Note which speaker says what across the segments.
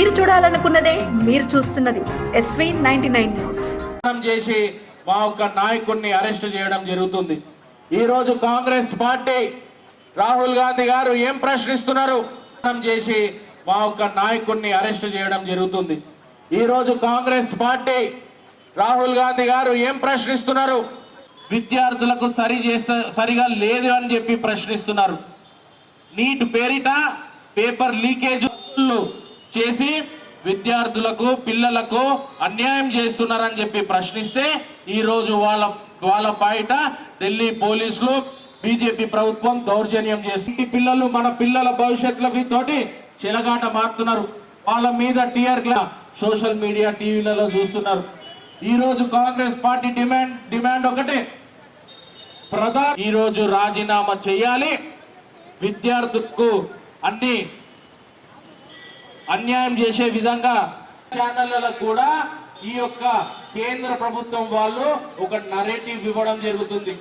Speaker 1: మీరు చూడాలనుకున్నదే మీరు చూస్తున్నది SV99 న్యూస్.
Speaker 2: చేసి మా ఒక్క నాయకుడిని అరెస్ట్ చేయడం జరుగుతుంది. ఈ రోజు కాంగ్రెస్ పార్టీ రాహుల్ గాంధీ గారు ఏం ప్రశ్నిస్తున్నారు చేసి మా ఒక్క నాయకుడిని అరెస్ట్ చేయడం జరుగుతుంది. ఈ రోజు కాంగ్రెస్ పార్టీ రాహుల్ గాంధీ గారు ఏం ప్రశ్నిస్తున్నారు? విద్యార్థులకు సరిగా లేదు అని చెప్పి ప్రశ్నిస్తున్నారు. నీట్ పేరిట పేపర్ లీకేజ్ చేసి విద్యార్థులకు పిల్లలకు అన్యాయం చేస్తున్నారని చెప్పి ప్రశ్నిస్తే ఈ రోజు వాళ్ళ బయట ఢిల్లీ పోలీసులు బీజేపీ ప్రభుత్వం దౌర్జన్యం చేసి పిల్లలు మన పిల్లల భవిష్యత్తుల తోటి చెలగాట మారుతున్నారు. వాళ్ళ మీద టీఆర్ సోషల్ మీడియా టీవీలలో చూస్తున్నారు. ఈ రోజు కాంగ్రెస్ పార్టీ డిమాండ్ ఒకటే, ఈ రోజు రాజీనామా చేయాలి. విద్యార్థులకు అన్ని అన్యాయం చేసే విధంగా ఛానళ్లకు కూడా ఈ యొక్క కేంద్ర ప్రభుత్వం వాళ్ళు ఒక నరేటివ్ ఇవ్వడం జరుగుతుంది.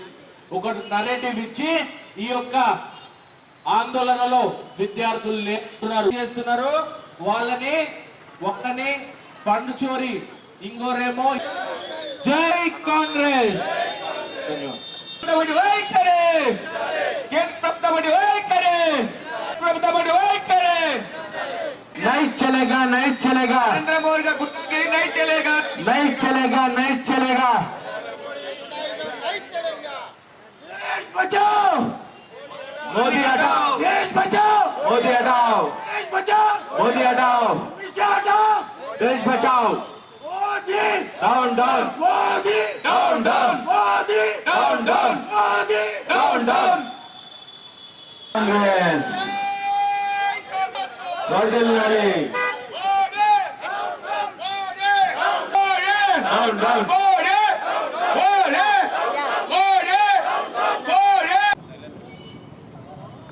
Speaker 2: ఒక నరేటివ్ ఇచ్చి ఈ యొక్క ఆందోళనలో విద్యార్థులు చేస్తున్నారు. వాళ్ళని ఒక్కని ఫండ్ చోరీ, ఇంకోరేమో జై కాంగ్రెస్.
Speaker 3: नहीं चलेगा, नहीं चलेगा,
Speaker 2: नरेंद्र मोदी का गुंडागिरी नहीं चलेगा,
Speaker 3: नहीं चलेगा, नहीं चलेगा। देश बचाओ, मोदी हटाओ, देश बचाओ, मोदी हटाओ, देश बचाओ, मोदी हटाओ, पीछे हटाओ, देश बचाओ, Modi down down, Modi down down, Modi down down, Modi down down. Congress वर्दिल्लाली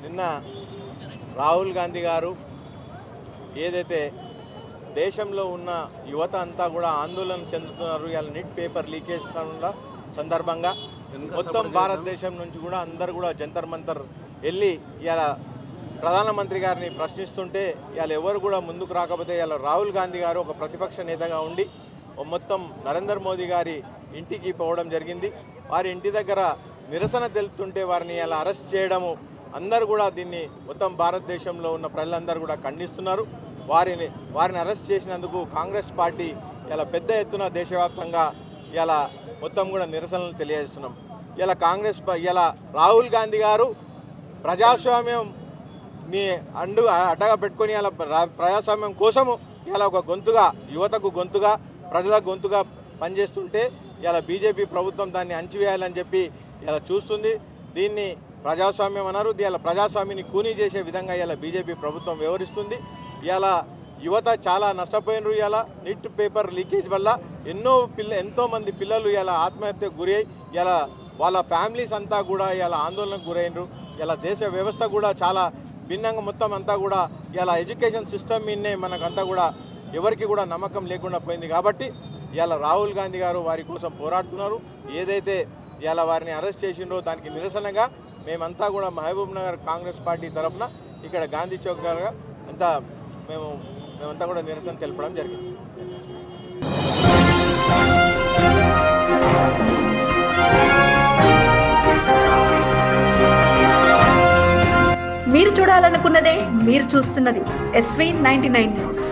Speaker 4: నిన్న రాహుల్ గాంధీ గారు ఏదైతే దేశంలో ఉన్న యువత అంతా కూడా ఆందోళన చెందుతున్నారు, ఇలా నీట్ పేపర్ లీకేజ్ సందర్భంగా మొత్తం భారతదేశం నుంచి కూడా అందరు కూడా జంతర్ మంతర్ వెళ్ళి ఇలా ప్రధానమంత్రి గారిని ప్రశ్నిస్తుంటే ఇవాళ ఎవరు కూడా ముందుకు రాకపోతే ఇవాళ రాహుల్ గాంధీ గారు ఒక ప్రతిపక్ష నేతగా ఉండి మొత్తం నరేంద్ర మోదీ గారి ఇంటికి పోవడం జరిగింది. వారి ఇంటి దగ్గర నిరసన తెలుపుతుంటే వారిని ఇలా అరెస్ట్ చేయడము అందరూ కూడా దీన్ని మొత్తం భారతదేశంలో ఉన్న ప్రజలందరూ కూడా ఖండిస్తున్నారు. వారిని అరెస్ట్ చేసినందుకు కాంగ్రెస్ పార్టీ ఇలా పెద్ద ఎత్తున దేశవ్యాప్తంగా ఇలా మొత్తం కూడా నిరసనలు తెలియజేస్తున్నాం. ఇలా రాహుల్ గాంధీ గారు ప్రజాస్వామ్యం అడ్డగా పెట్టుకొని ఇలా ప్రజాస్వామ్యం కోసము ఇలా ఒక గొంతుగా, యువతకు గొంతుగా, ప్రజల గొంతుగా పనిచేస్తుంటే ఇలా బీజేపీ ప్రభుత్వం దాన్ని అణచివేయాలని చెప్పి ఇలా చూస్తుంది. దీన్ని ప్రజాస్వామ్యం అన్నారు. ఇలా ప్రజాస్వామ్యాన్ని కూనీ చేసే విధంగా ఇలా బీజేపీ ప్రభుత్వం వ్యవహరిస్తుంది. ఇలా యువత చాలా నష్టపోయినరు. ఇలా నీట్ పేపర్ లీకేజ్ వల్ల ఎంతోమంది పిల్లలు ఇలా ఆత్మహత్యకు గురై ఇలా వాళ్ళ ఫ్యామిలీస్ అంతా కూడా ఇలా ఆందోళనకు గురైనరు. ఇలా దేశ వ్యవస్థ కూడా చాలా భిన్నంగా మొత్తం అంతా కూడా ఇలా ఎడ్యుకేషన్ సిస్టమ్ మీదనే మనకంతా కూడా ఎవరికి కూడా నమ్మకం లేకుండా పోయింది. కాబట్టి ఇలా రాహుల్ గాంధీ గారు వారి కోసం పోరాడుతున్నారు. ఏదైతే ఇలా వారిని అరెస్ట్ చేసిండ్రో దానికి నిరసనగా మేమంతా కూడా మహబూబ్ నగర్ కాంగ్రెస్ పార్టీ తరఫున ఇక్కడ గాంధీ చౌక్ గారుగా మేమంతా కూడా నిరసన తెలపడం జరిగింది.
Speaker 1: మీరు చూడాలనుకున్నదే మీరు చూస్తున్నది SV99 న్యూస్.